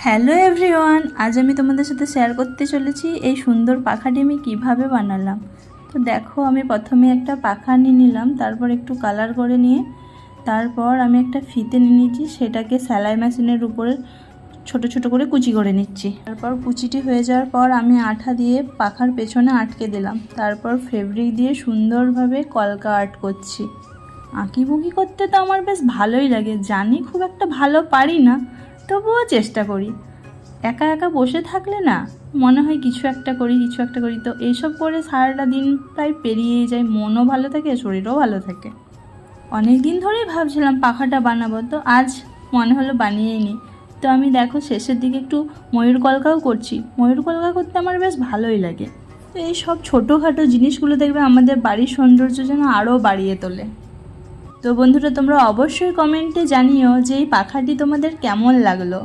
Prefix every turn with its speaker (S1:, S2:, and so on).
S1: Hello everyone, আজ আমি তোমাদের সাথে শেয়ার করতে চলেছি এই সুন্দর পাখাটি আমি কীভাবে বানালাম। তো দেখো, আমি প্রথমে একটা পাখা নিয়ে নিলাম, তারপর একটু কালার করে নিয়ে তারপর আমি একটা ফিতে নিয়ে নিয়েছি, সেটাকে সেলাই মেশিনের উপরে ছোট ছোট করে কুচি করে নিচ্ছি। তারপর কুচিটি হয়ে যাওয়ার পর আমি আঠা দিয়ে পাখার পেছনে আটকে দিলাম। তারপর ফেব্রিক দিয়ে সুন্দরভাবে কলকা আর্ট করছি। আঁকিবুকি করতে তো আমার বেশ ভালোই লাগে, জানি খুব একটা ভালো পারি না, তবুও চেষ্টা করি। একা একা বসে থাকলে না মনে হয় কিছু একটা করি তো এইসব করে সারাটা দিন প্রায় পেরিয়েই যায়, মনও ভালো থাকে শরীরও ভালো থাকে। অনেক দিন ধরেই ভাবছিলাম পাখাটা বানাবো, তো আজ মনে হলো বানিয়েই নিই। তো আমি দেখো শেষের দিকে একটু ময়ূর কলকাও করছি। ময়ূর কলকা করতে আমার বেশ ভালোই লাগে। তো এই সব ছোটোখাটো জিনিসগুলো দেখবে আমাদের বাড়ির সৌন্দর্য যেন আরও বাড়িয়ে তোলে। তো বন্ধুরা, তোমরা অবশ্যই কমেন্টে জানিও যে এই পাখাটি তোমাদের কেমন লাগলো।